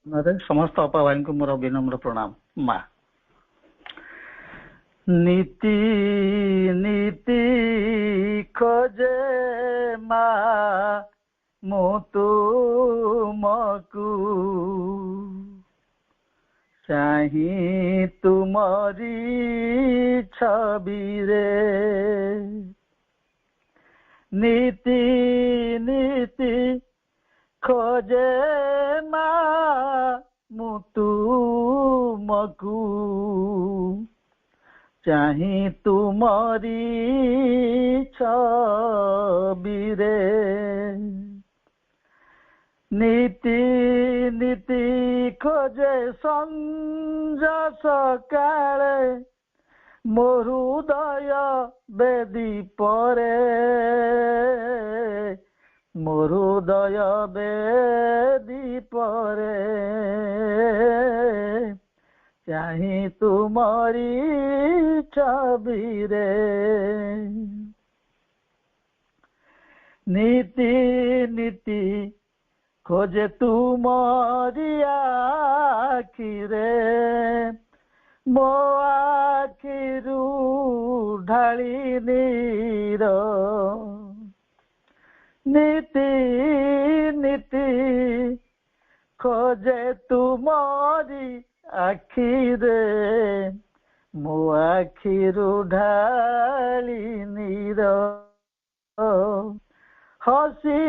समस्त अपा भाई को मोर विनम्र प्रणाम। माँ नीति नीति खोजे माँ मु तुमको चाही तुमरी छवि रे नीति नीति खोजे माँ मु तुमको चाही तुमरी छवि रे नीति नीति खोजे संज सकाळे मो हृदय बेदी परे मो हृदय बेदी परे चाही तुमरी छवि रे नीति नीति खोजे तुमरी आखि रे मो आखिरू ढाली नीर नीति नीति खोजे तुमरी आखि रे मो आखिरू ढाली नीर हसी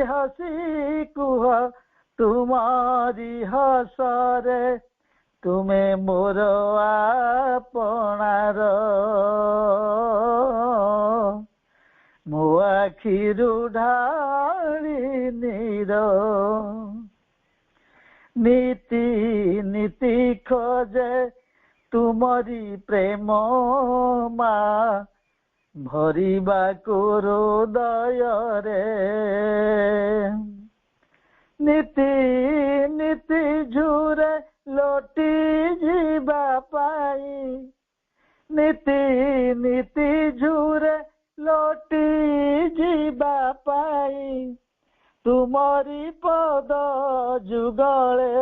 हसी कुह तुमारी हसरे तुमे मोर आपणार मो आखिरू ढाली नीर नीति नीति खोजे तुमरी प्रेम माँ भरिबा को हृदय रे नीति नीति झुरे लोटी जीवा पाई नीति नीति झुरे लोटी जीवा पाई तुमरी पद जुगले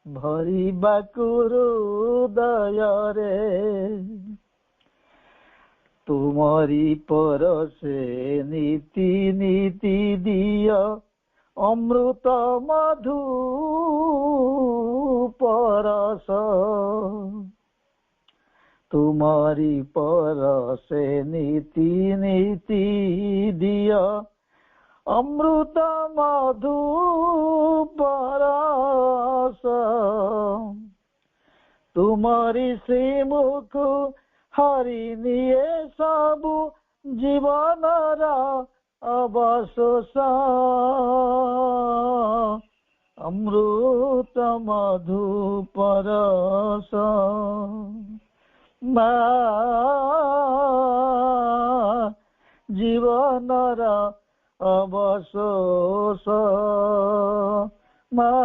भरिबा हृदय रे तुमरी परसे नीति नीति दिय अमृत मधु परस तुमरी परसे नीति नीति दिय अमृत मधु परस तुमरी श्रीमुख हरि निये सबु जीवनर अवशोष अमृत मधु परस माँ जीवनर अवशोष माँ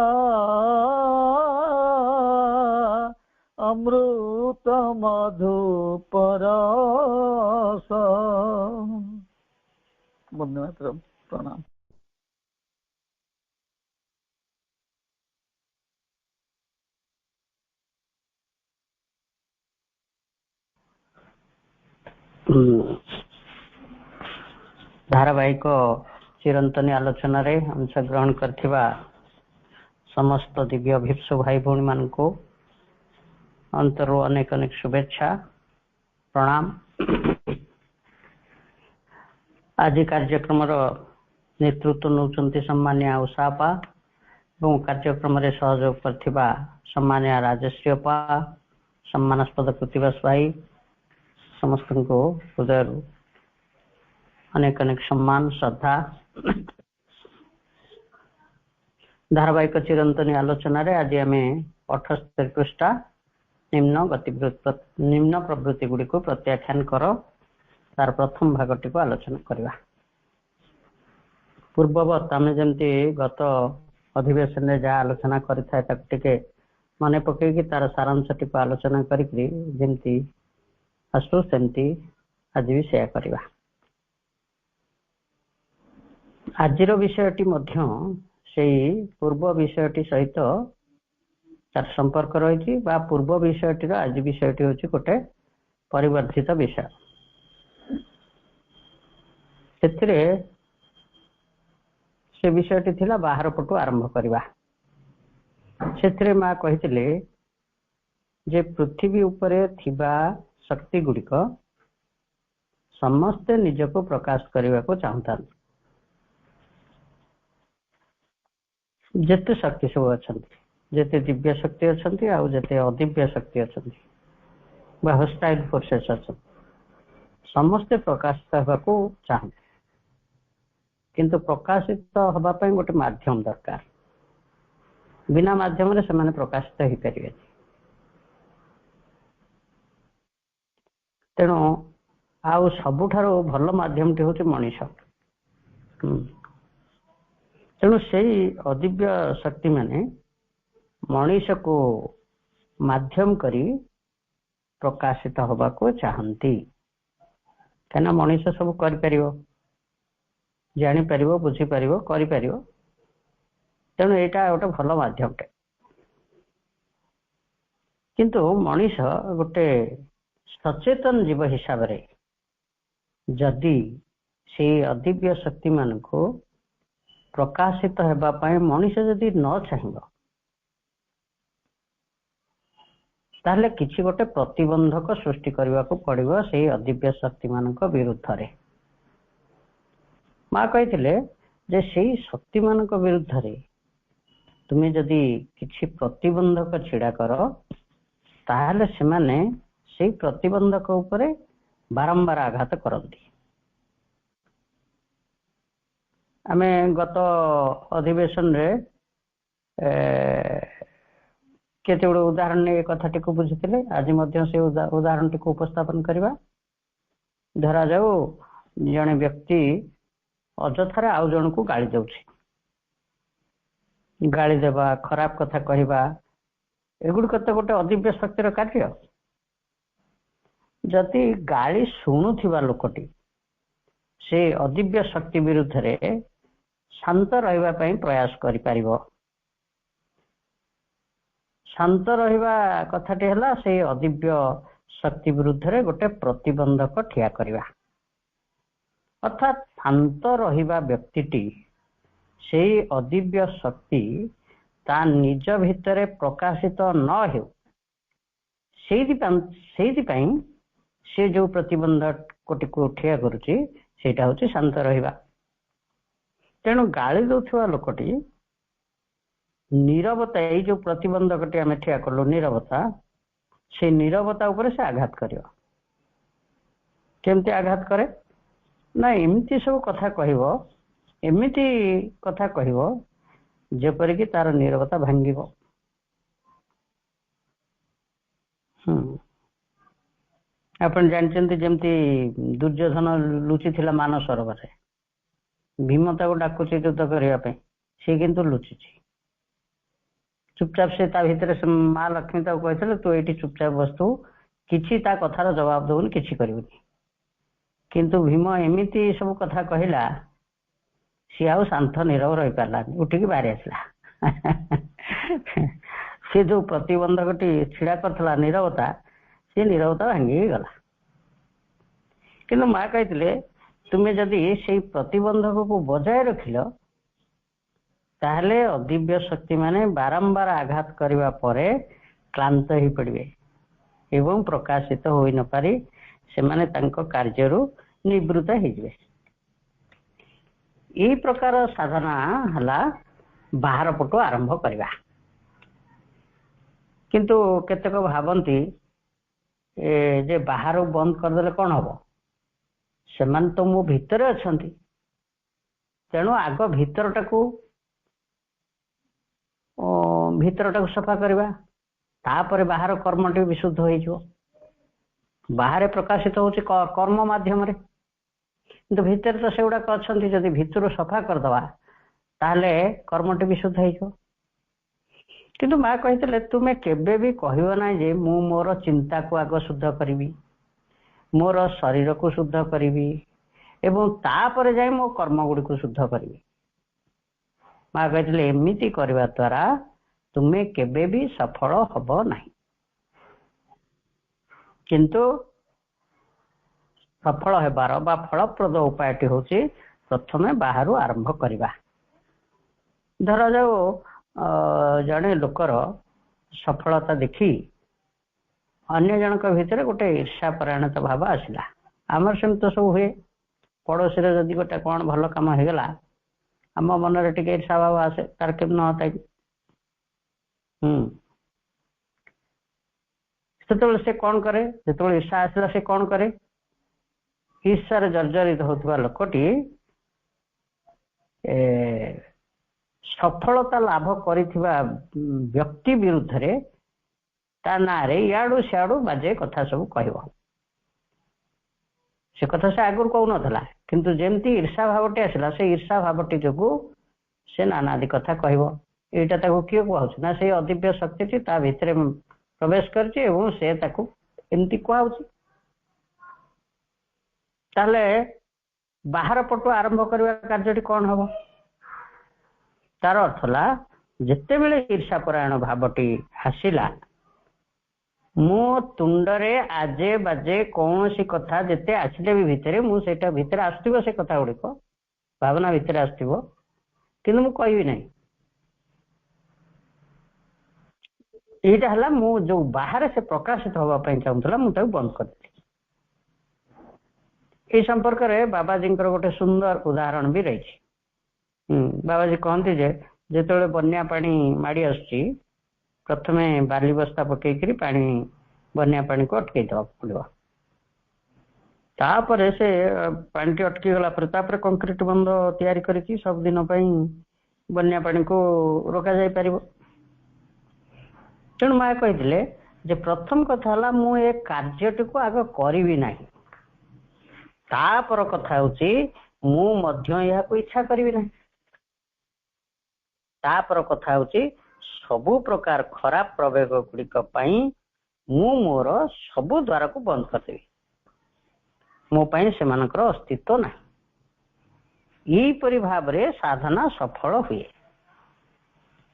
अमृत मधु परस। वंदे मातरम। प्रणाम। धारावाहिक चिरंतनी आलोचना रे अंश ग्रहण करथिबा समस्त दिव्य अभिप्सु भाई भौणी मान को अंतरु अनेक अनेक शुभेच्छा प्रणाम। आज कार्यक्रम नेतृत्व नौचंती सम्मान्य उषापा एवं कार्यक्रम रे सहयोग करथिबा सम्मान्य राजश्री अपा सम्मानास्पद प्रतिभास भाई समस्त को हृदय अनेक अनेक सम्मान श्रद्धा। धारावाहिक चिरंतनी आलोचना रे आज आम 78 पृष्ठा निम्न प्रवृत्ति गुड़ी को प्रत्याख्यान कर तार प्रथम भागटी को आलोचना करवा। पूर्ववत आम जमती गत अधिवेशन में जहाँ आलोचना करके मन पकईकि तार सारांशटी को आलोचना करमती आसू सेमती आज भी सेया करवा। ଆଜିର ବିଷୟଟି ମଧ୍ୟ ସେଇ ପୂର୍ବ ବିଷୟଟି ସହିତ ତାର ସମ୍ପର୍କ ରହିଛି, ବା ପୂର୍ବ ବିଷୟଟିର ଆଜି ବିଷୟଟି ହେଉଛି ଗୋଟେ ପରିବର୍ଦ୍ଧିତ ବିଷୟ। ସେଥିରେ ସେ ବିଷୟଟି ଥିଲା ବାହାର ପଟୁ ଆରମ୍ଭ କରିବା। ସେଥିରେ ମା କହିଥିଲେ ଯେ ପୃଥିବୀ ଉପରେ ଥିବା ଶକ୍ତି ଗୁଡ଼ିକ ସମସ୍ତେ ନିଜକୁ ପ୍ରକାଶ କରିବାକୁ ଚାହୁଁଥାନ୍ତି। ଯେତେ ଶକ୍ତି ସବୁ ଅଛନ୍ତି, ଯେତେ ଦିବ୍ୟ ଶକ୍ତି ଅଛନ୍ତି ଆଉ ଯେତେ ଅଦିବ୍ୟ ଶକ୍ତି ଅଛନ୍ତି ବା ହସ୍ଟାଇଲ ଫୋର୍ସେସ୍ ଅଛନ୍ତି, ସମସ୍ତେ ପ୍ରକାଶିତ ହେବାକୁ ଚାହାନ୍ତି। କିନ୍ତୁ ପ୍ରକାଶିତ ହେବା ପାଇଁ ଗୋଟେ ମାଧ୍ୟମ ଦରକାର। ବିନା ମାଧ୍ୟମରେ ସେମାନେ ପ୍ରକାଶିତ ହେଇପାରିବେନି। ତେଣୁ ଆଉ ସବୁଠାରୁ ଭଲ ମାଧ୍ୟମଟି ହେଉଛି ମଣିଷ। ତେଣୁ ସେଇ ଅଦିବ୍ୟ ଶକ୍ତି ମାନେ ମଣିଷକୁ ମାଧ୍ୟମ କରି ପ୍ରକାଶିତ ହେବାକୁ ଚାହାନ୍ତି। କାହିଁକିନା ମଣିଷ ସବୁ କରିପାରିବ, ଜାଣିପାରିବ, ବୁଝିପାରିବ, କରିପାରିବ। ତେଣୁ ଏଇଟା ଗୋଟେ ଭଲ ମାଧ୍ୟମଟେ। କିନ୍ତୁ ମଣିଷ ଗୋଟେ ସଚେତନ ଜୀବ ହିସାବରେ ଯଦି ସେଇ ଅଦିବ୍ୟ ଶକ୍ତି ମାନଙ୍କୁ ପ୍ରକାଶିତ ହେବା ପାଇଁ ମଣିଷ ଯଦି ନ ଚାହିଁବ, ତାହେଲେ କିଛି ଗୋଟେ ପ୍ରତିବନ୍ଧକ ସୃଷ୍ଟି କରିବାକୁ ପଡିବ ସେଇ ଅଦିବ୍ୟ ଶକ୍ତି ମାନଙ୍କ ବିରୁଦ୍ଧରେ। ମା କହିଥିଲେ ଯେ ସେଇ ଶକ୍ତି ମାନଙ୍କ ବିରୁଦ୍ଧରେ ତୁମେ ଯଦି କିଛି ପ୍ରତିବନ୍ଧକ ଛିଡା କର, ତାହେଲେ ସେମାନେ ସେଇ ପ୍ରତିବନ୍ଧକ ଉପରେ ବାରମ୍ବାର ଆଘାତ କରନ୍ତି। ଆମେ ଗତ ଅଧିବେଶନରେ କେତେ ଗୁଡେ ଉଦାହରଣ ନେଇ ଏ କଥାଟିକୁ ବୁଝିଥିଲେ। ଆଜି ମଧ୍ୟ ସେ ଉଦାହରଣଟିକୁ ଉପସ୍ଥାପନ କରିବା। ଧରାଯାଉ ଜଣେ ବ୍ୟକ୍ତି ଅଯଥାରେ ଆଉ ଜଣକୁ ଗାଳି ଦେଉଛି। ଗାଳି ଦେବା, ଖରାପ କଥା କହିବା, ଏଗୁଡିକ ତ ଗୋଟେ ଅଦିବ୍ୟ ଶକ୍ତିର କାର୍ଯ୍ୟ। ଯଦି ଗାଳି ଶୁଣୁଥିବା ଲୋକଟି ସେ ଅଦିବ୍ୟ ଶକ୍ତି ବିରୁଦ୍ଧରେ ଶାନ୍ତ ରହିବା ପାଇଁ ପ୍ରୟାସ କରିପାରିବ। ଶାନ୍ତ ରହିବା କଥାଟି ହେଲା ସେଇ ଅଦିବ୍ୟ ଶକ୍ତି ବିରୁଦ୍ଧରେ ଗୋଟେ ପ୍ରତିବନ୍ଧକ ଠିଆ କରିବା। ଅର୍ଥାତ୍ ଶାନ୍ତ ରହିବା ବ୍ୟକ୍ତିଟି ସେଇ ଅଦିବ୍ୟ ଶକ୍ତି ତା ନିଜ ଭିତରେ ପ୍ରକାଶିତ ନ ହେଉ, ସେଇଥିପାଇଁ ସେ ଯୋଉ ପ୍ରତିବନ୍ଧକଟିକୁ ଠିଆ କରୁଛି ସେଇଟା ହଉଛି ଶାନ୍ତ ରହିବା। ତେଣୁ ଗାଳି ଦଉଥିବା ଲୋକଟି ନୀରବତା, ଏଇ ଯୋଉ ପ୍ରତିବନ୍ଧକଟି ଆମେ ଠିଆ କଲୁ ନୀରବତା, ସେଇ ନୀରବତା ଉପରେ ସେ ଆଘାତ କରିବ। କେମିତି ଆଘାତ କରେ ନା, ଏମିତି ସବୁ କଥା କହିବ, ଏମିତି କଥା କହିବ ଯେପରିକି ତାର ନୀରବତା ଭାଙ୍ଗିବ। ଆପଣ ଜାଣିଛନ୍ତି ଯେମିତି ଦୁର୍ଯ୍ୟୋଧନ ଲୁଚିଥିଲା ମାନସରୋବରରେ, ଭୀମ ତାକୁ ଡାକୁଛି ଯୁଦ୍ଧ କରିବା ପାଇଁ, ସେ କିନ୍ତୁ ଲୁଚିଛି। ଚୁପଚାପ ସେ ତା ଭିତରେ ମା ଲକ୍ଷ୍ମୀ ତାକୁ କହିଥିଲେ ତୁ ଏଇଠି ଚୁପଚାପ ବସିଥିବୁ, କିଛି ତା କଥାର ଜବାବ ଦେବୁନି, କିଛି କରିବୁନି। କିନ୍ତୁ ଭୀମ ଏମିତି ସବୁ କଥା କହିଲା, ସିଏ ଆଉ ଶାନ୍ତ ନୀରବ ରହିପାରିଲାନି, ଉଠିକି ବାହାରି ଆସିଲା। ସେ ଯୋଉ ପ୍ରତିବନ୍ଧକଟି ଛିଡା କରିଥିଲା ନୀରବତା, ସେ ନୀରବତା ଭାଙ୍ଗିକି ଗଲା। କିନ୍ତୁ ମା କହିଥିଲେ ତୁମେ ଯଦି ସେଇ ପ୍ରତିବନ୍ଧକକୁ ବଜାୟ ରଖିଲ, ତାହେଲେ ଅଦିବ୍ୟ ଶକ୍ତି ମାନେ ବାରମ୍ବାର ଆଘାତ କରିବା ପରେ କ୍ଳାନ୍ତ ହେଇପଡ଼ିବେ ଏବଂ ପ୍ରକାଶିତ ହୋଇ ନ ପାରି ସେମାନେ ତାଙ୍କ କାର୍ଯ୍ୟରୁ ନିବୃତ୍ତ ହେଇଯିବେ। ଏହି ପ୍ରକାର ସାଧନା ହେଲା ବାହାର ପଟୁ ଆରମ୍ଭ କରିବା। କିନ୍ତୁ କେତେକ ଭାବନ୍ତି ଯେ ବାହାରୁ ବନ୍ଦ କରିଦେଲେ କଣ ହବ, ସେମାନେ ତ ମୋ ଭିତରେ ଅଛନ୍ତି, ତେଣୁ ଆଗ ଭିତରଟାକୁ ସଫା କରିବା, ତାପରେ ବାହାର କର୍ମଟି ବିଶୁଦ୍ଧ ହେଇଯିବ। ବାହାରେ ପ୍ରକାଶିତ ହଉଛି କର୍ମ ମାଧ୍ୟମରେ, କିନ୍ତୁ ଭିତରେ ତ ସେଗୁଡାକ ଅଛନ୍ତି। ଯଦି ଭିତରୁ ସଫା କରିଦବା ତାହେଲେ କର୍ମଟି ବିଶୁଦ୍ଧ ହେଇଯିବ। କିନ୍ତୁ ମା କହିଥିଲେ ତୁମେ କେବେ ବି କହିବ ନାହିଁ ଯେ ମୁଁ ମୋର ଚିନ୍ତାକୁ ଆଗ ଶୁଦ୍ଧ କରିବି, ମୋର ଶରୀରକୁ ଶୁଦ୍ଧ କରିବି ଏବଂ ତାପରେ ଯାଇ ମୋ କର୍ମ ଗୁଡ଼ିକୁ ଶୁଦ୍ଧ କରିବି। ମା କହିଥିଲେ ଏମିତି କରିବା ଦ୍ୱାରା ତୁମେ କେବେ ବି ସଫଳ ହବ ନାହିଁ। କିନ୍ତୁ ସଫଳ ହେବାର ବା ଫଳପ୍ରଦ ଉପାୟଟି ହେଉଛି ପ୍ରଥମେ ବାହାରୁ ଆରମ୍ଭ କରିବା। ଧରାଯାଉ ଜଣେ ଲୋକର ସଫଳତା ଦେଖି ଅନ୍ୟ ଜଣଙ୍କ ଭିତରେ ଗୋଟେ ଈର୍ଷା ପରାୟଣତା ଭାବ ଆସିଲା। ଆମର ସେମିତି ତ ସବୁ ହୁଏ। ପଡ଼ୋଶୀରେ ଯଦି ଗୋଟେ କ'ଣ ଭଲ କାମ ହେଇଗଲା ଆମ ମନରେ ଟିକେ ଈର୍ଷା ଭାବ ଆସେ, ତାର କେମିତି ନ ଥାଏ। ସେତେବେଳେ ସେ କ'ଣ କରେ? ଯେତେବେଳେ ଈର୍ଷା ଆସିଲା ସେ କ'ଣ କରେ? ଈର୍ଷାରେ ଜର୍ଜରିତ ହେଉଥିବା ଲୋକଟି ସଫଳତା ଲାଭ କରିଥିବା ବ୍ୟକ୍ତି ବିରୁଦ୍ଧରେ ତା ନାଁରେ ଇଆଡୁ ସିଆଡୁ ବାଜେ କଥା ସବୁ କହିବ। ସେ କଥା ସେ ଆଗରୁ କହୁନଥିଲା, କିନ୍ତୁ ଯେମିତି ଈର୍ଷା ଭାବଟି ଆସିଲା ସେ ଈର୍ଷା ଭାବଟି ଯୋଗୁଁ ସେ ନାନାଦି କଥା କହିବ। ଏଇଟା ତାକୁ କିଏ କୁହାଉଛି? ନା ସେଇ ଅଦିବ୍ୟ ଶକ୍ତିଟି ତା ଭିତରେ ପ୍ରବେଶ କରିଛି ଏବଂ ସେ ତାକୁ ଏମିତି କୁହାଉଛି। ତାହେଲେ ବାହାର ପଟୁ ଆରମ୍ଭ କରିବା କାର୍ଯ୍ୟଟି କ'ଣ ହବ? ତାର ଅର୍ଥ ହେଲା ଯେତେବେଳେ ଈର୍ଷା ପରାୟଣ ଭାବଟି ଆସିଲା, ମୋ ତୁଣ୍ଡରେ ଆଜେ ବାଜେ କୌଣସି କଥା ଯେତେ ଆସିଲେ ବି ଭିତରେ ମୁଁ ସେଇଟା ଭିତରେ ଆସୁଥିବ, ସେ କଥା ଗୁଡ଼ିକ ଭାବନା ଭିତରେ ଆସୁଥିବ, କିନ୍ତୁ ମୁଁ କହିବି ନାହିଁ। ଏଇଟା ହେଲା ମୁଁ ଯୋଉ ବାହାରେ ସେ ପ୍ରକାଶିତ ହବା ପାଇଁ ଚାହୁଁଥିଲା, ମୁଁ ତାକୁ ବନ୍ଦ କରିଦେଲି। এই ସମ୍ପର୍କରେ ବାବାଜୀଙ୍କର ଗୋଟେ ସୁନ୍ଦର ଉଦାହରଣ ବି ରହିଛି। ବାବାଜୀ କହନ୍ତି ଯେ ଯେତେବେଳେ ବନ୍ୟା ପାଣି ମାଡ଼ି ଆସୁଛି, ପ୍ରଥମେ ବାଲି ବସ୍ତା ପକେଇକିରି ପାଣି ବନ୍ୟା ପାଣିକୁ ଅଟକେଇ ଦେବାକୁ ପଡ଼ିବ। ତାପରେ ସେ ପାଣିଟି ଅଟକି ଗଲା ପରେ ତାପରେ କଂକ୍ରିଟ ବନ୍ଧ ତିଆରି କରିକି ସବୁଦିନ ପାଇଁ ବନ୍ୟା ପାଣିକୁ ରୋକାଯାଇ ପାରିବ। ତେଣୁ ମା କହିଥିଲେ ଯେ ପ୍ରଥମ କଥା ହେଲା ମୁଁ ଏ କାର୍ଯ୍ୟଟିକୁ ଆଗ କରିବି ନାହିଁ, ତାପର କଥା ହେଉଛି ମୁଁ ମଧ୍ୟ ଏହାକୁ ଇଚ୍ଛା କରିବି ନାହିଁ। ତାପର କଥା ହେଉଛି ସବୁ ପ୍ରକାର ଖରାପ ପ୍ରବେଗ ଗୁଡ଼ିକ ପାଇଁ ମୁଁ ମୋର ସବୁ ଦ୍ୱାରକୁ ବନ୍ଦ କରିଦେବି, ମୋ ପାଇଁ ସେମାନଙ୍କର ଅସ୍ତିତ୍ୱ ନାହିଁ। ଏହିପରି ଭାବରେ ସାଧନା ସଫଳ ହୁଏ।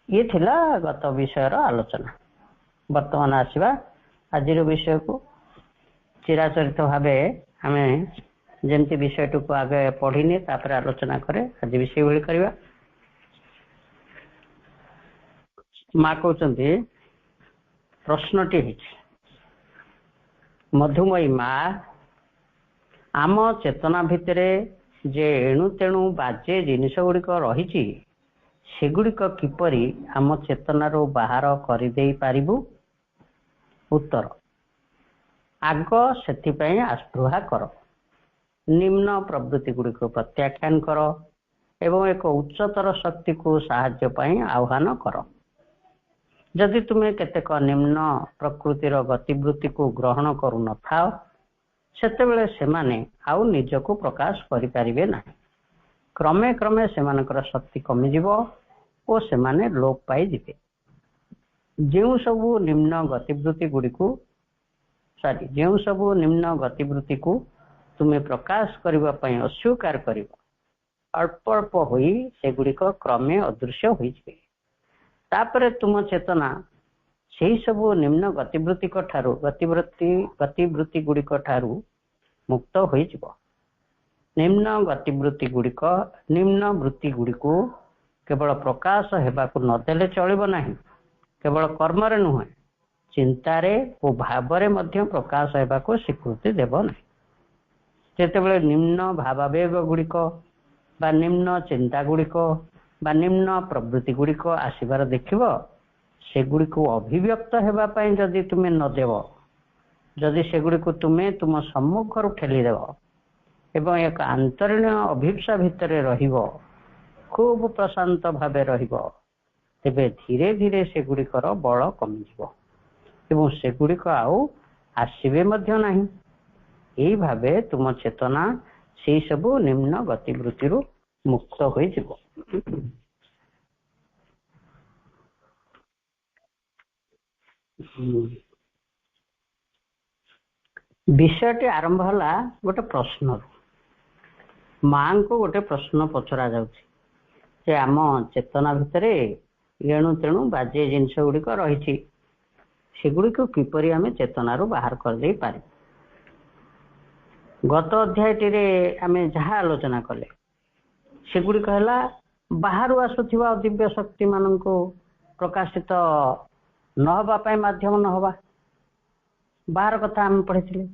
ଇଏ ଥିଲା ଗତ ବିଷୟର ଆଲୋଚନା। ବର୍ତ୍ତମାନ ଆସିବା ଆଜିର ବିଷୟକୁ। ଚିରାଚରିତ ଭାବେ ଆମେ ଯେମିତି ବିଷୟଟିକୁ ଆଗେ ପଢ଼ିନି ତାପରେ ଆଲୋଚନା କରେ, ଆଜି ବି ସେଇଭଳି କରିବା। ମା କହୁଛନ୍ତି, ପ୍ରଶ୍ନଟି ହେଇଛି, ମଧୁମୟୀ ମା, ଆମ ଚେତନା ଭିତରେ ଯେ ଏଣୁ ତେଣୁ ବାଜେ ଜିନିଷ ଗୁଡ଼ିକ ରହିଛି, ସେଗୁଡ଼ିକ କିପରି ଆମ ଚେତନାରୁ ବାହାର କରିଦେଇ ପାରିବୁ? ଉତ୍ତର, ଆଗ ସେଥିପାଇଁ ଆସ୍ପୃହା କର, ନିମ୍ନ ପ୍ରବୃତ୍ତି ଗୁଡ଼ିକୁ ପ୍ରତ୍ୟାଖ୍ୟାନ କର ଏବଂ ଏକ ଉଚ୍ଚତର ଶକ୍ତିକୁ ସାହାଯ୍ୟ ପାଇଁ ଆହ୍ୱାନ କର। ଯଦି ତୁମେ କେତେକ ନିମ୍ନ ପ୍ରକୃତିର ଗତିବୃତ୍ତିକୁ ଗ୍ରହଣ କରୁନଥାଅ, ସେତେବେଳେ ସେମାନେ ଆଉ ନିଜକୁ ପ୍ରକାଶ କରିପାରିବେ ନାହିଁ। କ୍ରମେ କ୍ରମେ ସେମାନଙ୍କର ଶକ୍ତି କମିଯିବ ଓ ସେମାନେ ଲୋପ ପାଇଯିବେ। ଯେଉଁ ସବୁ ନିମ୍ନ ଗତିବୃତ୍ତିକୁ ତୁମେ ପ୍ରକାଶ କରିବା ପାଇଁ ଅସ୍ୱୀକାର କରିବ, ଅଳ୍ପ ଅଳ୍ପ ହୋଇ ସେଗୁଡ଼ିକ କ୍ରମେ ଅଦୃଶ୍ୟ ହୋଇଯିବେ। ତାପରେ ତୁମ ଚେତନା ସେହି ସବୁ ନିମ୍ନ ଗତିବୃତ୍ତି ଗୁଡ଼ିକ ଠାରୁ ମୁକ୍ତ ହୋଇଯିବ। ନିମ୍ନ ବୃତ୍ତି ଗୁଡ଼ିକୁ କେବଳ ପ୍ରକାଶ ହେବାକୁ ନଦେଲେ ଚଳିବ ନାହିଁ। କେବଳ କର୍ମରେ ନୁହେଁ, ଚିନ୍ତାରେ ଓ ଭାବରେ ମଧ୍ୟ ପ୍ରକାଶ ହେବାକୁ ସ୍ୱୀକୃତି ଦେବ ନାହିଁ। ଯେତେବେଳେ ନିମ୍ନ ଭାବାବେଗ ଗୁଡ଼ିକ ବା ନିମ୍ନ ଚିନ୍ତା ଗୁଡ଼ିକ ବା ନିମ୍ନ ପ୍ରବୃତ୍ତି ଗୁଡ଼ିକ ଆସିବାର ଦେଖିବ, ସେଗୁଡ଼ିକୁ ଅଭିବ୍ୟକ୍ତ ହେବା ପାଇଁ ଯଦି ତୁମେ ନ ଦେବ, ଯଦି ସେଗୁଡ଼ିକୁ ତୁମେ ତୁମ ସମ୍ମୁଖରୁ ଠେଲିଦେବ ଏବଂ ଏକ ଆନ୍ତରୀଣ ଅଭିପ୍ସା ଭିତରେ ରହିବ, ଖୁବ ପ୍ରଶାନ୍ତ ଭାବେ ରହିବ, ତେବେ ଧୀରେ ଧୀରେ ସେଗୁଡ଼ିକର ବଳ କମିଯିବ ଏବଂ ସେଗୁଡ଼ିକ ଆଉ ଆସିବେ ମଧ୍ୟ ନାହିଁ। ଏହି ଭାବେ ତୁମ ଚେତନା ସେହି ସବୁ ନିମ୍ନ ଗତିବୃତ୍ତିରୁ ମୁକ୍ତ ହୋଇଯିବ। ବିଷୟଟି ଆରମ୍ଭ ହେଲା ଗୋଟେ ପ୍ରଶ୍ନରୁ। ମାଙ୍କୁ ଗୋଟେ ପ୍ରଶ୍ନ ପଚରା ଯାଉଛି ଯେ ଆମ ଚେତନା ଭିତରେ ଏଣୁ ତେଣୁ ବାଜ୍ୟ ଜିନିଷ ଗୁଡ଼ିକ ରହିଛି, ସେଗୁଡ଼ିକୁ କିପରି ଆମେ ଚେତନାରୁ ବାହାର କରିଦେଇ ପାରିବୁ। ଗତ ଅଧ୍ୟାୟଟିରେ ଆମେ ଯାହା ଆଲୋଚନା କଲେ ସେଗୁଡ଼ିକ ହେଲା ବାହାରୁ ଆସୁଥିବା ଅଦିବ୍ୟ ଶକ୍ତି ମାନଙ୍କୁ ପ୍ରକାଶିତ ନହେବା ପାଇଁ ମାଧ୍ୟମ ନହେବା, ବାହାର କଥା ଆମେ ପଢ଼ିଥିଲେ।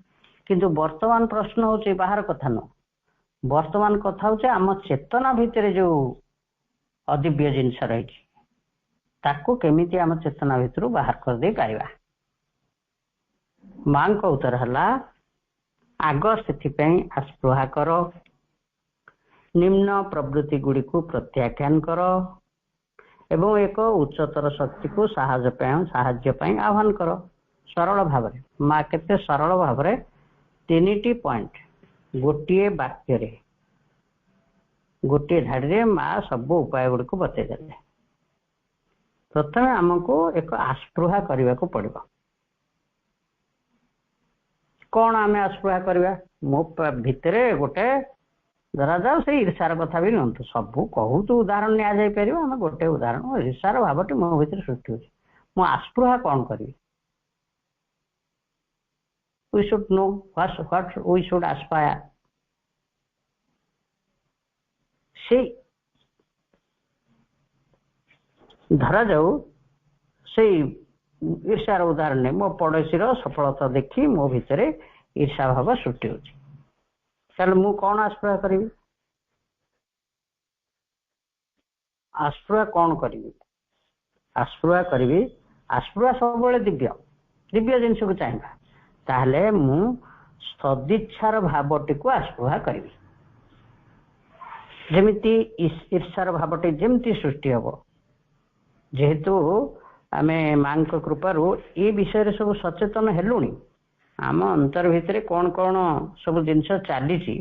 କିନ୍ତୁ ବର୍ତ୍ତମାନ ପ୍ରଶ୍ନ ହେଉଛି ବାହାର କଥା ନୁହଁ, ବର୍ତ୍ତମାନ କଥା ହେଉଛି ଆମ ଚେତନା ଭିତରେ ଯେଉଁ ଅଦିବ୍ୟ ଜିନିଷ ରହିଛି ତାକୁ କେମିତି ଆମ ଚେତନା ଭିତରୁ ବାହାର କରିଦେଇ ପାରିବା। ମାଙ୍କ ଉତ୍ତର ହେଲା, ଆଗ ସେଥିପାଇଁ ଆସ୍ପୃହା କର, ନିମ୍ନ ପ୍ରବୃତ୍ତି ଗୁଡ଼ିକୁ ପ୍ରତ୍ୟାଖ୍ୟାନ କର ଏବଂ ଏକ ଉଚ୍ଚତର ଶକ୍ତିକୁ ସାହାଯ୍ୟ ପାଇଁ ଆହ୍ୱାନ କର। ସରଳ ଭାବରେ ମା କେତେ ସରଳ ଭାବରେ 3ଟି ପଏଣ୍ଟ ଗୋଟିଏ ବାକ୍ୟରେ ଗୋଟିଏ ଧାଡ଼ିରେ ମା ସବୁ ଉପାୟ ଗୁଡ଼ିକୁ ବତେଇଦେଲେ। ପ୍ରଥମେ ଆମକୁ ଏକ ଆସ୍ପୃହା କରିବାକୁ ପଡ଼ିବ। କ'ଣ ଆମେ ଆସ୍ପୃହା କରିବା? ମୋ ଭିତରେ ଗୋଟେ ଧରାଯାଉ ସେଇ ଈର୍ଷାର କଥା ବି ନିଅନ୍ତୁ, ସବୁ ବହୁତ ଉଦାହରଣ ନିଆଯାଇପାରିବ, ଆମେ ଗୋଟେ ଉଦାହରଣ, ଈର୍ଷାର ଭାବଟି ମୋ ଭିତରେ ସୃଷ୍ଟି ହେଉଛି, ମୁଁ ଆସ୍ପୃହା କ'ଣ କରିବି? We should know what we should aspire. সেই ଧରାଯାଉ ସେଇ ଈର୍ଷାର ଉଦାହରଣ ନେଇ ମୋ ପଡ଼ୋଶୀର ସଫଳତା ଦେଖି ମୋ ଭିତରେ ଈର୍ଷା ଭାବ ସୃଷ୍ଟି ହେଉଛି, ତାହେଲେ ମୁଁ କ'ଣ ଆସ୍ପୃହା କରିବି? ଆସ୍ପୃହା କ'ଣ କରିବି? ଆସ୍ପୃହା କରିବି, ଆସ୍ପୃହା ସବୁବେଳେ ଦିବ୍ୟ ଜିନିଷକୁ ଚାହିଁବା, ତାହେଲେ ମୁଁ ସଦିଚ୍ଛାର ଭାବଟିକୁ ଆସ୍ପୃହା କରିବି। ଯେମିତି ଈର୍ଷାର ଭାବଟି ଯେମିତି ସୃଷ୍ଟି ହେବ, ଯେହେତୁ ଆମେ ମାଙ୍କ କୃପାରୁ ଏ ବିଷୟରେ ସବୁ ସଚେତନ ହେଲୁଣି, ଆମ ଅନ୍ତର ଭିତରେ କ'ଣ କ'ଣ ସବୁ ଜିନିଷ ଚାଲିଛି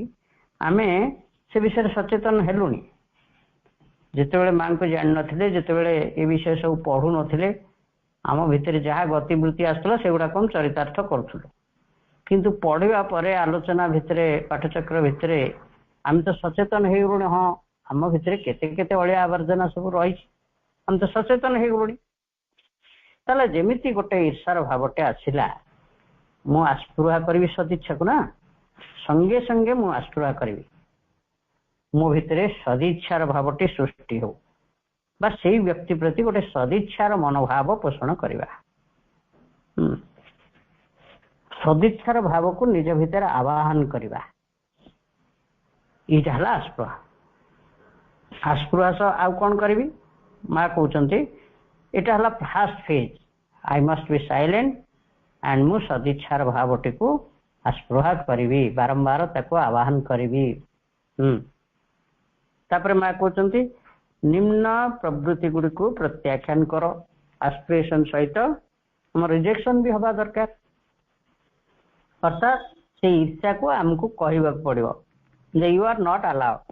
ଆମେ ସେ ବିଷୟରେ ସଚେତନ ହେଲୁଣି। ଯେତେବେଳେ ମାଙ୍କୁ ଜାଣିନଥିଲେ, ଯେତେବେଳେ ଏ ବିଷୟ ସବୁ ପଢ଼ୁନଥିଲେ, ଆମ ଭିତରେ ଯାହା ଗତିବୃତ୍ତି ଆସୁଥିଲା ସେଗୁଡ଼ାକ ଆମେ ଚରିତାର୍ଥ କରୁଥିଲୁ। କିନ୍ତୁ ପଢ଼ିବା ପରେ ଆଲୋଚନା ଭିତରେ, ପାଠଚକ୍ର ଭିତରେ ଆମେ ତ ସଚେତନ ହେଇଗଲୁଣି। ହଁ, ଆମ ଭିତରେ କେତେ କେତେ ଅଳିଆ ଆବର୍ଜନା ସବୁ ରହିଛି, ଆମେ ତ ସଚେତନ ହେଇଗଲୁଣି। ତାହେଲେ ଯେମିତି ଗୋଟେ ଈର୍ଷାର ଭାବଟେ ଆସିଲା, ମୁଁ ଆସ୍ପୃହା କରିବି ସଦିଚ୍ଛାକୁ ନା, ସଙ୍ଗେ ସଙ୍ଗେ ମୁଁ ଆସ୍ପୃହା କରିବି ମୋ ଭିତରେ ସଦିଚ୍ଛାର ଭାବଟି ସୃଷ୍ଟି ହଉ, ବା ସେଇ ବ୍ୟକ୍ତି ପ୍ରତି ଗୋଟେ ସଦିଚ୍ଛାର ମନୋଭାବ ପୋଷଣ କରିବା। ସଦିଚ୍ଛାର ଭାବକୁ ନିଜ ଭିତରେ ଆବାହନ କରିବା, ଏଇଟା ହେଲା ଆସ୍ପୃହା। ଆସ୍ପୃହା ସହ ଆଉ କ'ଣ କରିବି? ମା କହୁଛନ୍ତି ଏଇଟା ହେଲା first phase, I must be silent and ମୁଁ ସଦିଚ୍ଛାର ଭାବଟିକୁ ଆସ୍ପୃହା କରିବି, ବାରମ୍ବାର ତାକୁ ଆବାହନ କରିବି। ତାପରେ ମା କହୁଛନ୍ତି ନିମ୍ନ ପ୍ରବୃତ୍ତି ଗୁଡ଼ିକୁ ପ୍ରତ୍ୟାଖ୍ୟାନ କର। ଆସ୍ପିରେସନ ସହିତ ଆମ ରିଜେକ୍ସନ ବି ହେବା ଦରକାର, ଅର୍ଥାତ୍ ସେଇ ଇଚ୍ଛାକୁ ଆମକୁ କହିବାକୁ ପଡ଼ିବ ଯେ ୟୁ ଆର୍ ନଟ୍ ଆଲାଉଡ୍,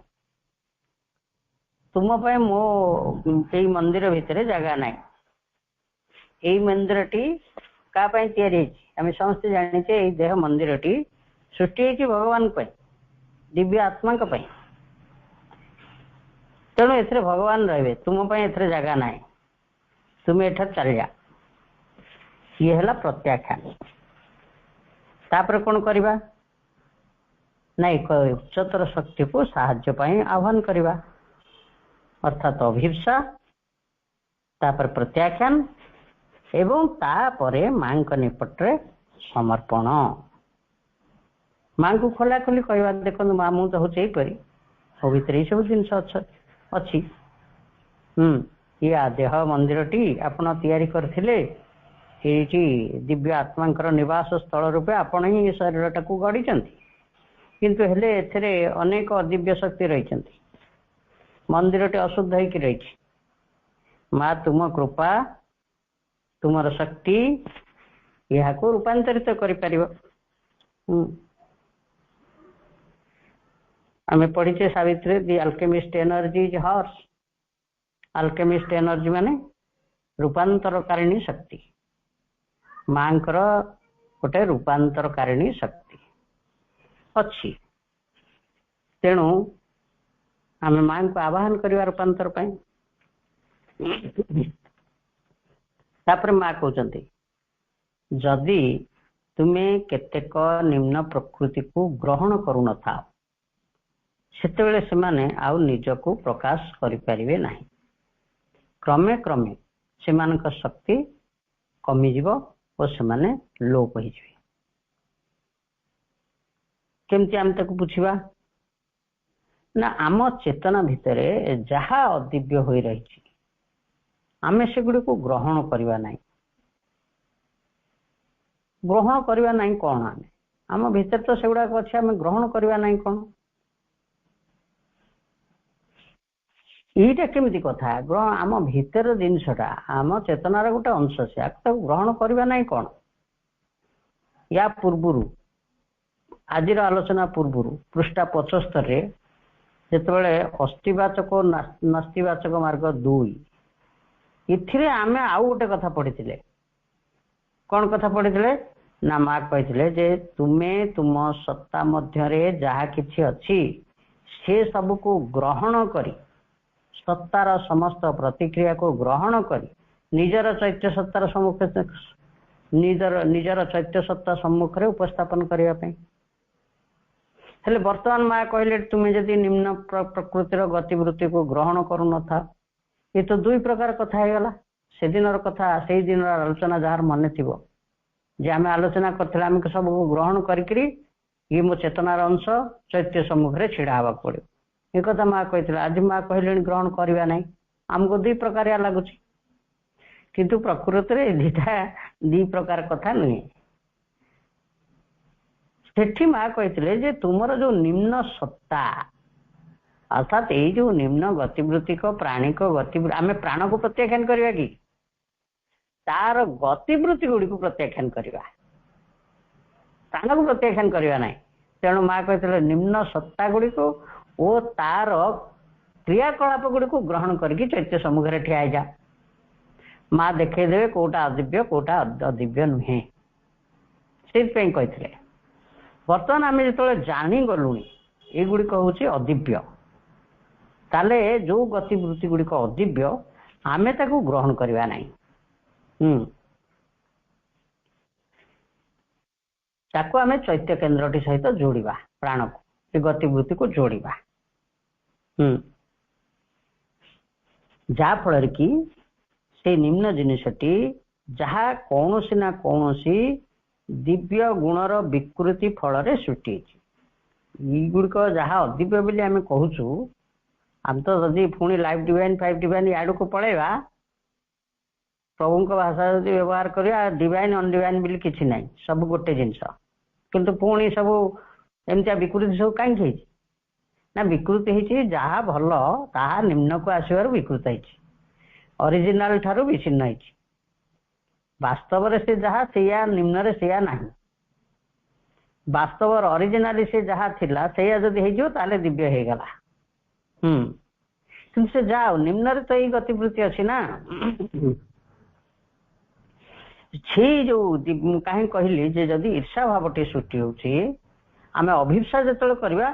ତୁମ ପାଇଁ ମୋ ଏଇ ମନ୍ଦିର ଭିତରେ ଜାଗା ନାହିଁ। ଏଇ ମନ୍ଦିରଟି କାହା ପାଇଁ ତିଆରି ହେଇଛି? ଆମେ ସମସ୍ତେ ଜାଣିଛେ ଏଇ ଦେହ ମନ୍ଦିରଟି ସୃଷ୍ଟି ହେଇଛି ଭଗବାନଙ୍କ ପାଇଁ, ଦିବ୍ୟ ଆତ୍ମାଙ୍କ ପାଇଁ। ତେଣୁ ଏଥିରେ ଭଗବାନ ରହିବେ, ତୁମ ପାଇଁ ଏଥିରେ ଜାଗା ନାହିଁ, ତୁମେ ଏଠାରେ ଚାଲିଯା। ଇଏ ହେଲା ପ୍ରତ୍ୟାଖ୍ୟାନ। ତାପରେ କ'ଣ କରିବା ନା, ଏକ ଉଚ୍ଚତର ଶକ୍ତିକୁ ସାହାଯ୍ୟ ପାଇଁ ଆହ୍ୱାନ କରିବା, ଅର୍ଥାତ୍ ଅଭିପ୍ସା, ତାପରେ ପ୍ରତ୍ୟାଖ୍ୟାନ ଏବଂ ତାପରେ ମାଙ୍କ ନିକଟରେ ସମର୍ପଣ। ମାଙ୍କୁ ଖୋଲାଖୋଲି କହିବା, ଦେଖନ୍ତୁ ମା, ମୁଁ ତ ହେଉଛି ଏଇପରି, ମୋ ଭିତରେ ଏଇସବୁ ଜିନିଷ ଅଛି। ଇଏ ଦେହ ମନ୍ଦିରଟି ଆପଣ ତିଆରି କରିଥିଲେ, ଏଇଠି ଦିବ୍ୟ ଆତ୍ମାଙ୍କର ନିବାସ ସ୍ଥଳ ରୂପେ ଆପଣ ହିଁ ଏ ଶରୀରଟାକୁ ଗଢ଼ିଛନ୍ତି, କିନ୍ତୁ ହେଲେ ଏଥିରେ ଅନେକ ଅଦିବ୍ୟ ଶକ୍ତି ରହିଛନ୍ତି, ମନ୍ଦିରଟି ଅଶୁଦ୍ଧ ହେଇକି ରହିଛି। ମା, ତୁମ କୃପା, ତୁମର ଶକ୍ତି ଏହାକୁ ରୂପାନ୍ତରିତ କରିପାରିବ। ଆମେ ପଢିଛେ Savitri, the alchemist energy is hers. Alchemist energy ମାନେ ରୂପାନ୍ତରକାରିଣୀ ଶକ୍ତି। ମାଙ୍କର ଗୋଟେ ରୂପାନ୍ତରକାରିଣୀ ଶକ୍ତି ଅଛି। ତେଣୁ आमे मां को आवाहन करवा रूपांतर पाई तापर मां कहते जदि तुम्हें केतेक निम्न प्रकृति को ग्रहण करू न था सेतेबेले सेमाने आउ निजको प्रकाश करिपारिबे नाही क्रमे क्रमे सेमानक शक्ति कमिजिव और सेमाने लोप होइजिवे केमती आम ताको बुझिबा ना आम चेतना भितरे जहा अदिव्य होई रही आमे सेगुडी को ग्रहण करवा नाही ग्रहण करवा नाही कौन आमे आम भितर तो सेगुडा अच्छे आम ग्रहण करवा नाही कौन यहीटा केमिति कथा आम भितर जिनसटा आम चेतनार गोटे अंश से ग्रहण करवा नाही कौन या पूर्वरु आजिर आलोचना पूर्वरु पृष्ठा 75 रे जेतेबेले अस्तिवाचक और नास्तिवाचक मार्ग 2 इथिरे आमे आउ गोटे कथा पढ़िथिले कौन कथा पढ़िथिले ना मां कहिथिले जे तुमे तुम सत्ता मध्यरे जहा किछि अछि से सब को ग्रहण करी सत्तार समस्त प्रतिक्रिया को ग्रहण करी निजर चैत्य सत्तार सम्मुख निजर चैत्य सत्ता सम्मुख रे उपस्थापन करिया पे हेले वर्तमान मां कहले तुमे जदि निम्न प्रकृतिर गतिवृत्ति को ग्रहण करू न था ये तो दुई प्रकार कथा है गला से दिनर कथा से दिन आलोचना जार मन थिबो जे आमे आलोचना करथले आमे सब ग्रहण करिकरी ये मो चेतनार अंश चैत्य सम्मुख रे छिड़ा हवा पड़े ये कथा मां कहितला आज मां कहले ग्रहण करबा नाही हमको दुई प्रकार लागुची किंतु प्रकृति रे दिटा दी प्रकार कथा नहीं सेठी मां कहितले जे तुमर जो निम्न सत्ता अर्थात ये जो निम्न गतिवृत्ति को प्राणी को गतिवृत्ति आमे प्राण को प्रत्याख्यान करवा कि तार गतिवृत्ति गुड़ी को प्रत्याख्यान करवा प्राण को प्रत्याख्यान करवा नहीं तेणु मां कहते निम्न सत्ता गुड़ी को ओ तार क्रियाकलाप गुड़ी को ग्रहण करके चैत्य सम्मुख रे ठिया जा मां देखेदेवे कोटा अदिव्य कोटा अदिव्य नुहे से कहते बर्तमान आम जो जानी गलुणी ये गुड़िक हूँ अदिव्य ताले जो गतिवृत्ति गुड़िक अदिव्य आमे ताकू ग्रहण करवा नहीं ताकू आमे चैत्य केन्द्रटी सहित जोड़िबा प्राण को ये गतिवृत्ति को जोड़िबा जा फल कि से निम्न जिनिसटी जहा कौनसी ना कौनसी दिव्य गुणर विकृति फल सृष्टि गुड़िक जहा अदिव्य बोली आम कहूँ आम तो जदि पुणी लाइफ डिवाइन 5 डिवाइन याड को पलैबा प्रभु भाषा जदि व्यवहार करिया डिवाइन अनडिवाइन बोली किछि नाही सब गोटे जिनस किंतु पुणी सब एमतिया विकृति सब कहीं ना विकृति होती जहा भल ताहा निम्न को आसबार विकृत होती ओरिजिनल ठारू विच्छिन्न होती वास्तव से जहा सेया निम्न रे सेया नाही वास्तव ओरिजिनली से जहा थिला सेया जदि हेजियो ताले दिव्य हे गला किंतु से जाओ निम्न रे तो ये गतिवृत्ति अछि ना छी जो कहीं कहली जे जदि ईर्षा भावटी सृष्टि होची आमे अभिप्सा जतल करबा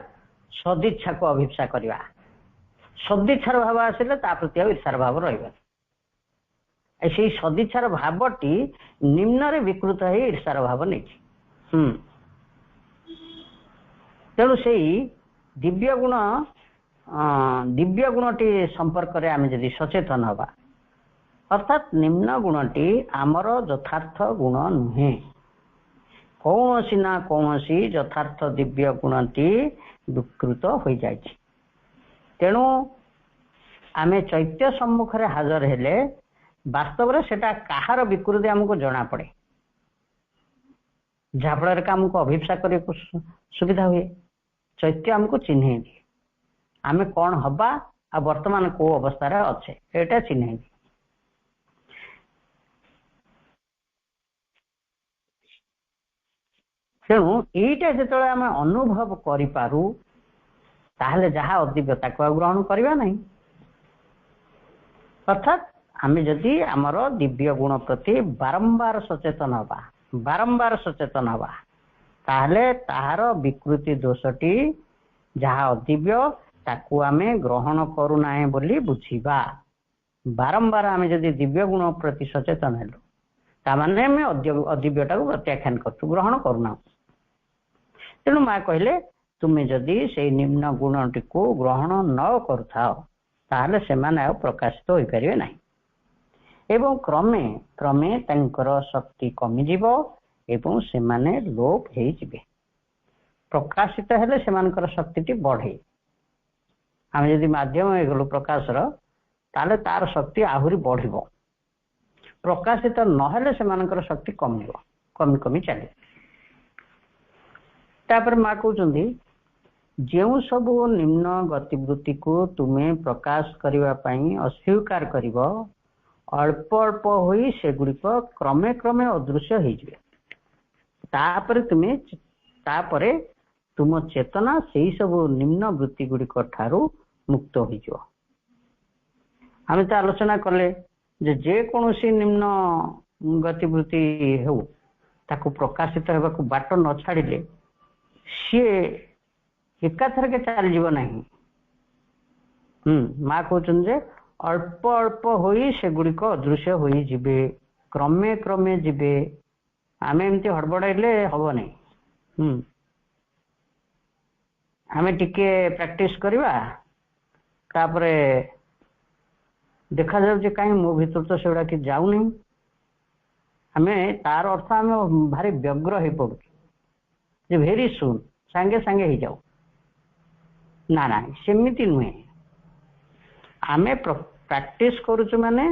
सदिच्छा को अभिप्सा करबा सदिच्छार भाव आसिले ता प्रति ईर्षार भाव रहबा ऐसे सदिच्छार भावटी निम्न रे विकृत है ईर्षार भाव नहीं तेणु से दिव्य गुणटी संपर्क रे आमे जदि सचेतन हवा अर्थात निम्न गुणटी आमर यथार्थ गुण नुहे कौनसी ना कौनसी यथार्थ दिव्य गुणटी विकृत हो जाए तेणु आमे चैत्य सम्मुख रे हाजर हेले वास्तव रे सेटा काहार विकृति हमको जना पड़े जहाँफल आमको अभिप्सा करने सुविधा हुए चैत्य हमको चिन्हे आमे कौन हवा आ वर्तमान को अवस्था अच्छे एटा चिन्हे तेणु यहीटा जो आम अनुभव करूँ ताहले जहाँ अदिव्यता को ग्रहण करवा नहीं अर्थात आम जदि आमर दिव्य गुण प्रति बारंबार सचेतन हवा ताहले ताहार विकृति दोषटी जहाँ अदिव्य ତାକୁ ଆମେ ଗ୍ରହଣ କରୁନାହେଁ ବୋଲି ବୁଝିବା। ବାରମ୍ବାର ଆମେ ଯଦି ଦିବ୍ୟ ଗୁଣ ପ୍ରତି ସଚେତନ ହେଲୁ ତାମାନେ ଆମେ ଅଦିବ୍ୟଟାକୁ ପ୍ରତ୍ୟାଖ୍ୟାନ କରୁଛୁ, ଗ୍ରହଣ କରୁନାହୁଁ। ତେଣୁ ମା କହିଲେ ତୁମେ ଯଦି ସେଇ ନିମ୍ନ ଗୁଣଟିକୁ ଗ୍ରହଣ ନ କରୁଥାଅ ତାହେଲେ ସେମାନେ ଆଉ ପ୍ରକାଶିତ ହୋଇପାରିବେ ନାହିଁ ଏବଂ କ୍ରମେ କ୍ରମେ ତାଙ୍କର ଶକ୍ତି କମିଯିବ ଏବଂ ସେମାନେ ଲୋପ ହେଇଯିବେ। ପ୍ରକାଶିତ ହେଲେ ସେମାନଙ୍କର ଶକ୍ତିଟି ବଢେ। ଆମେ ଯଦି ମାଧ୍ୟମ ହେଇଗଲୁ ପ୍ରକାଶର ତାହେଲେ ତାର ଶକ୍ତି ଆହୁରି ବଢିବ। ପ୍ରକାଶିତ ନହେଲେ ସେମାନଙ୍କର ଶକ୍ତି କମିବ, କମି କମି ଚାଲିବ। ତାପରେ ମା କହୁଛନ୍ତି ଯେଉଁ ସବୁ ନିମ୍ନ ଗତିବୃତ୍ତିକୁ ତୁମେ ପ୍ରକାଶ କରିବା ପାଇଁ ଅସ୍ୱୀକାର କରିବ ଅଳ୍ପ ଅଳ୍ପ ହୋଇ ସେଗୁଡ଼ିକ କ୍ରମେ କ୍ରମେ ଅଦୃଶ୍ୟ ହେଇଯିବେ। ତାପରେ ତୁମ ଚେତନା ସେଇ ସବୁ ନିମ୍ନ ବୃତ୍ତି ଗୁଡ଼ିକ ଠାରୁ ମୁକ୍ତ ହୋଇଯିବ। ଆମେ ତ ଆଲୋଚନା କଲେ ଯେ କୌଣସି ନିମ୍ନ ଗତିବୃତ୍ତି ହେଉ ତାକୁ ପ୍ରକାଶିତ ହେବାକୁ ବାଟ ନ ଛାଡ଼ିଲେ ସିଏ ଏକାଥରକେ ଚାଲିଯିବ ନାହିଁ। ମା କହୁଛନ୍ତି ଯେ ଅଳ୍ପ ଅଳ୍ପ ହୋଇ ସେଗୁଡ଼ିକ ଅଦୃଶ୍ୟ ହୋଇଯିବେ, କ୍ରମେ କ୍ରମେ ଯିବେ। ଆମେ ଏମିତି ହଡ଼ବଡ଼ାଇଲେ ହବ ନାହିଁ। ଆମେ ଟିକେ ପ୍ରାକ୍ଟିସ କରିବା ତାପରେ ଦେଖାଯାଉଛି କାହିଁ ମୋ ଭିତରୁ ତ ସେଗୁଡା କିଛି ଯାଉନି। ଆମେ ତାର ଅର୍ଥ ଆମେ ଭାରି ବ୍ୟଗ୍ର ହେଇ ପଡୁଛୁ ଯେ ଭେରି ସୁନ୍ ସାଙ୍ଗେ ସାଙ୍ଗେ ହେଇଯାଉ। ନା ନା ସେମିତି ନୁହେଁ। ଆମେ ପ୍ରାକ୍ଟିସ କରୁଛୁ ମାନେ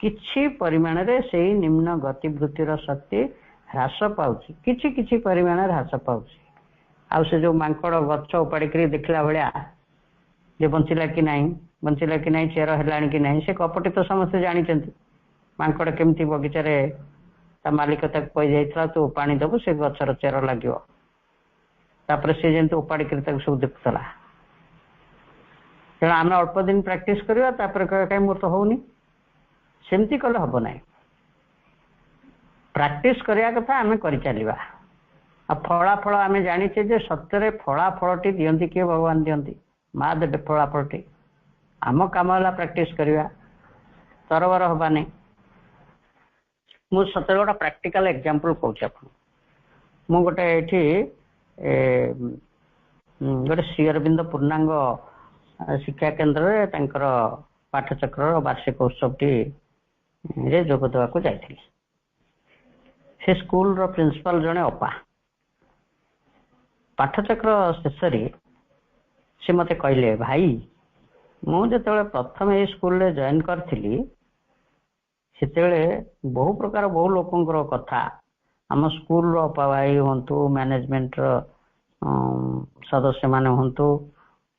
କିଛି ପରିମାଣରେ ସେଇ ନିମ୍ନ ଗତିବୃତ୍ତିର ଶକ୍ତି ହ୍ରାସ ପାଉଛି, କିଛି କିଛି ପରିମାଣରେ ହ୍ରାସ ପାଉଛି। ଆଉ ସେ ଯୋଉ ମାଙ୍କଡ ଗଛ ଉପାଡ଼ିକିରି ଦେଖିଲା ଭଳିଆ ଯେ ବଞ୍ଚିଲା କି ନାହିଁ, ଚେର ହେଲାଣି କି ନାହିଁ, ସେ କପଟି ତ ସମସ୍ତେ ଜାଣିଛନ୍ତି। ମାଙ୍କଡ କେମିତି ବଗିଚାରେ ତା ମାଲିକ ତାକୁ କହିଯାଇଥିଲା ତୁ ପାଣି ଦବୁ ସେ ଗଛର ଚେର ଲାଗିବ, ତାପରେ ସେ ଯେମିତି ଉପାଡ଼ିକିରି ତାକୁ ସବୁ ଦେଖୁଥିଲା। ତେଣୁ ଆମେ ଅଳ୍ପ ଦିନ ପ୍ରାକ୍ଟିସ କରିବା ତାପରେ କାହିଁ ମୋର ତ ହଉନି, ସେମିତି କଲେ ହବ ନାହିଁ। ପ୍ରାକ୍ଟିସ କରିବା କଥା ଆମେ କରିଚାଲିବା। ଆଉ ଫଳାଫଳ ଆମେ ଜାଣିଛେ ଯେ ସତ୍ୟରେ ଫଳାଫଳଟି ଦିଅନ୍ତି କିଏ? ଭଗବାନ ଦିଅନ୍ତି, ମା ଦେବେ ଫଳାଫଳଟି। ଆମ କାମ ହେଲା ପ୍ରାକ୍ଟିସ କରିବା, ତରବର ହବା ନାହିଁ। ମୁଁ ସତରେ ଗୋଟେ ପ୍ରାକ୍ଟିକାଲ ଏକ୍ଜାମ୍ପଲ କହୁଛି ଆପଣ। ମୁଁ ଗୋଟେ ଏଠି ଗୋଟେ ଶ୍ରୀ ଅରବିନ୍ଦ ପୂର୍ଣ୍ଣାଙ୍ଗ ଶିକ୍ଷା କେନ୍ଦ୍ରରେ ତାଙ୍କର ପାଠଚକ୍ରର ବାର୍ଷିକ ଉତ୍ସବଟିରେ ଯୋଗ ଦେବାକୁ ଯାଇଥିଲି। ସେ ସ୍କୁଲର ପ୍ରିନ୍ସିପାଲ ଜଣେ ଅପା। ପାଠଚକ୍ର ଶେଷରେ ସେ ମତେ କହିଲେ, ଭାଇ ମୁଁ ଯେତେବେଳେ ପ୍ରଥମେ ଏଇ ସ୍କୁଲରେ ଜଏନ୍ କରିଥିଲି ସେତେବେଳେ ବହୁ ଲୋକଙ୍କର କଥା, ଆମ ସ୍କୁଲର ଅପା ଭାଇ ହୁଅନ୍ତୁ, ମ୍ୟାନେଜମେଣ୍ଟର ସଦସ୍ୟମାନେ ହୁଅନ୍ତୁ,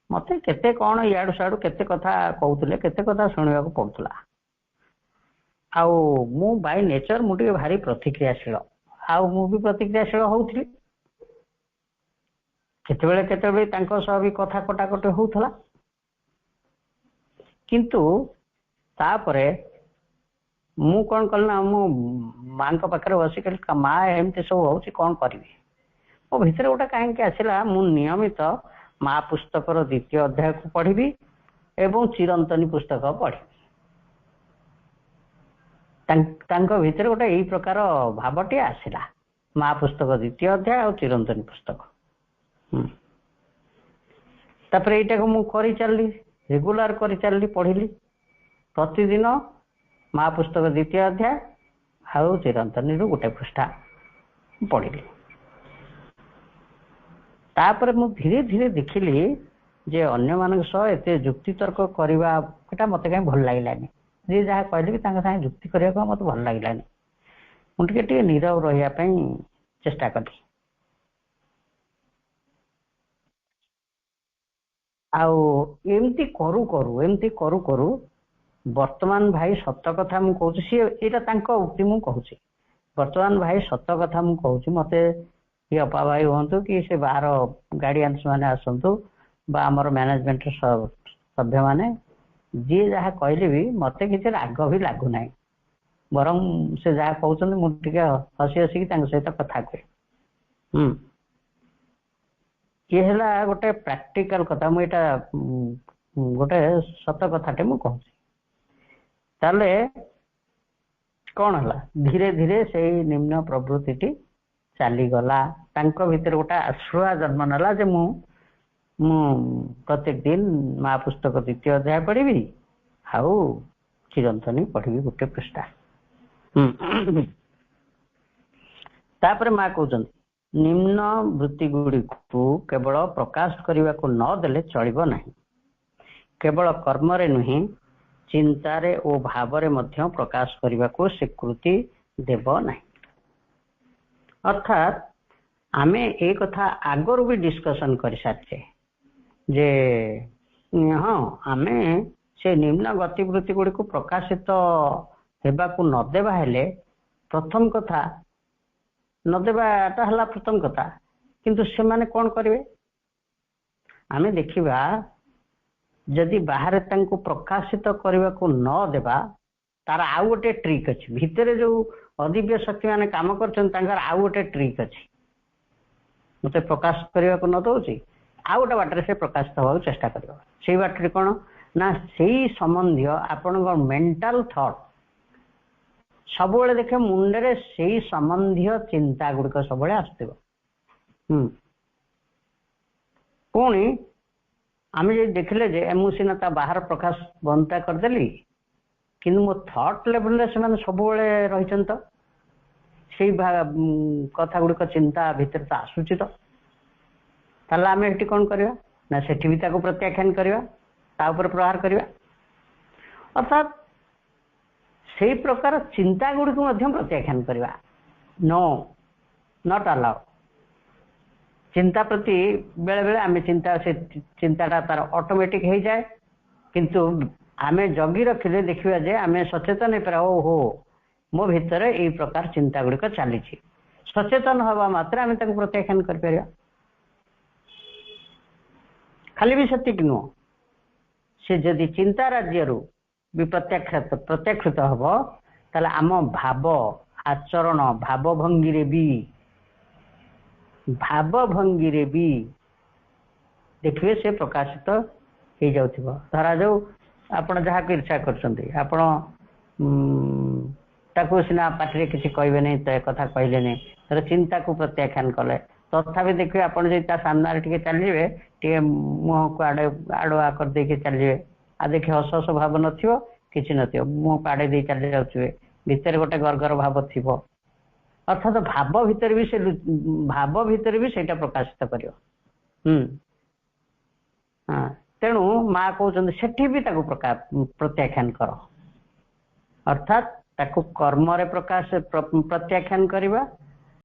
ମତେ କେତେ କଣ ଇଆଡୁ ସିଆଡୁ କେତେ କଥା କହୁଥିଲେ, କେତେ କଥା ଶୁଣିବାକୁ ପଡୁଥିଲା। ଆଉ ମୁଁ ବାଇ ନେଚର ମୁଁ ଟିକେ ଭାରି ପ୍ରତିକ୍ରିୟାଶୀଳ, ଆଉ ମୁଁ ବି ପ୍ରତିକ୍ରିୟାଶୀଳ ହଉଥିଲି। କେତେବେଳେ ତାଙ୍କ ସହ ବି କଥା କଟାକଟି ହଉଥିଲା। କିନ୍ତୁ ତାପରେ ମୁଁ କଣ କଲି ନା, ମୁଁ ମାଙ୍କ ପାଖରେ ବସି କହିଲି ମା ଏମିତି ସବୁ ହଉଛି କଣ କରିବି। ମୋ ଭିତରେ ଗୋଟେ କାହିଁକି ଆସିଲା, ମୁଁ ନିୟମିତ ମା ପୁସ୍ତକର 2ୟ ଅଧ୍ୟାୟକୁ ପଢିବି ଏବଂ ଚିରନ୍ତନୀ ପୁସ୍ତକ ପଢିବି। ତାଙ୍କ ଭିତରେ ଗୋଟେ ଏଇ ପ୍ରକାର ଭାବଟି ଆସିଲା, ମା ପୁସ୍ତକ 2ୟ ଅଧ୍ୟାୟ ଆଉ ଚିରନ୍ତନୀ ପୁସ୍ତକ। ତାପରେ ଏଇଟାକୁ ମୁଁ କରିଚାଲିଲି, ରେଗୁଲାର କରିଚାଲିଲି, ପଢିଲି ପ୍ରତିଦିନ ମା ପୁସ୍ତକ 2ୟ ଅଧ୍ୟାୟ ଆଉ ଚିରନ୍ତନୀରୁ ଗୋଟେ ପୃଷ୍ଠା ପଢିଲି। ତାପରେ ମୁଁ ଧୀରେ ଧୀରେ ଦେଖିଲି ଯେ ଅନ୍ୟମାନଙ୍କ ସହ ଏତେ ଯୁକ୍ତି ତର୍କ କରିବା ଏଟା ମତେ କାହିଁ ଭଲ ଲାଗିଲାନି। ଯିଏ ଯାହା କହିଲେ ବି ତାଙ୍କ ସାଙ୍ଗେ ଯୁକ୍ତି କରିବାକୁ ମତେ ଭଲ ଲାଗିଲାନି। ମୁଁ ଟିକେ ନୀରବ ରହିବା ପାଇଁ ଚେଷ୍ଟା କଲି। ଆଉ ଏମିତି କରୁ କରୁ ବର୍ତ୍ତମାନ ଭାଇ ସତ କଥା ମୁଁ କହୁଛି, ସିଏ ଏଇଟା ତାଙ୍କ ଉକ୍ତି ମୁଁ କହୁଛି। ବର୍ତ୍ତମାନ ଭାଇ ସତ କଥା ମୁଁ କହୁଛି, ମତେ କି ଅପା ଭାଇ ହୁଅନ୍ତୁ କି ସେ ବାହାର ଗାର୍ଡିଆନ୍ସ ମାନେ ଆସନ୍ତୁ ବା ଆମର ମ୍ୟାନେଜମେଣ୍ଟର ସଭ୍ୟମାନେ ଯିଏ ଯାହା କହିଲେ ବି ମତେ କିଛି ରାଗ ବି ଲାଗୁନାହିଁ। ବରଂ ସେ ଯାହା କହୁଛନ୍ତି ମୁଁ ଟିକେ ହସି ହସିକି ତାଙ୍କ ସହିତ କଥା କୁହେ। ये है गोटे प्रैक्टिकल कथा मुझे गोटे सत कथाटे मु कहूँ ताले कौन है धीरे धीरे से निम्न प्रवृत्ति चलीगला भितर गोटे आश्रय जन्म नाला जे मु प्रत्येक दिन माँ पुस्तक द्वितीय अध्याय पढ़ी आउ चिरंतनी पढ़ी गोटे पृष्ठा तापर माँ कहते निम्न वृत्ति गुड़ी को केवल प्रकाश करने को न देले चलिबो नहीं केवल कर्म रे नुहे चिंतारे ओ भावरे मध्य प्रकाश करने को स्वीकृति देव नहीं। अर्थात आमे एक कथा आगरू भी डिस्कशन कर सारे जे हाँ आमे से निम्न गतिवृत्ति गुड़ी को प्रकाशित हेबा को न देबा हेले प्रथम कथा न देबाटा हला प्रथम कथा किंतु से माने कौन करिवे आमे देखिबा जदि बाहर तांको प्रकाशित करने को न देबा तार आउ गोटे ट्रिक अच्छी भितर जो अदिव्य शक्ति माने काम कर आउ गोटे ट्रिक अच्छी मत प्रकाश करने को न दौर आउ गोटे बाटर से प्रकाशित होगा चेष्टा कर से बाटर कौन ना से संबंधी आपण मेंटल थॉट सब देखे मुंडे से संबंधी चिंता गुड़िक सब आसो पुणी आम जो देखले जे मुझे ता बाहर प्रकाश बंदा करदेली कि मो थॉट लेवल से सब रही तो से कथा गुड़िक चिंता भितर तो आसूची तो आम ये कौन करवा ना से प्रत्याख्यान करवा प्रहार करवा अर्थात से प्रकार चिंता गुड़ी को प्रत्याख्यान करवा नो नॉट अलाउ चिंता प्रति बेले बेले आम चिंता से चिंताटा तार ऑटोमेटिक हो जाए किंतु आमे जगी रखिले देखिबा जे आमे सचेतन हो ओहो मो भितर ए प्रकार चिंता गुड़िक चली सचेतन हवा मात्र आमे ताको प्रत्याख्यान कर परिया खाली भी सतिक नुह से जदि चिंता राज्य भी प्रत्याख्यात हम ताले आम भाव आचरण भावभंगी भी देखिए से प्रकाशित हो जाउथिबो धरा जाऊ आपण जहाँ को इच्छा करछंती आपण ताको सिना पाटरे किसी कहबे नहीं तो कथा कहले नहीं तर चिंता को प्रत्याख्यान कले तथापि देखिए आपण जे ता सामने टिके चलिबे टिके मुह को आडवा कर दे के चलिबे आ देखिए हस हस भाव नथिबो किछि नथिबो मुह पाड़े दे चली जाउथिबे भीतर गोटे गर्गर भाव थिबो अर्थात भाव भितर भी सेटा प्रकाशित करियो तेणु माँ कहते सेठी भी ताको प्रत्याख्यान कर अर्थात ताको कर्म रे प्रकाश प्रत्याख्यान करवा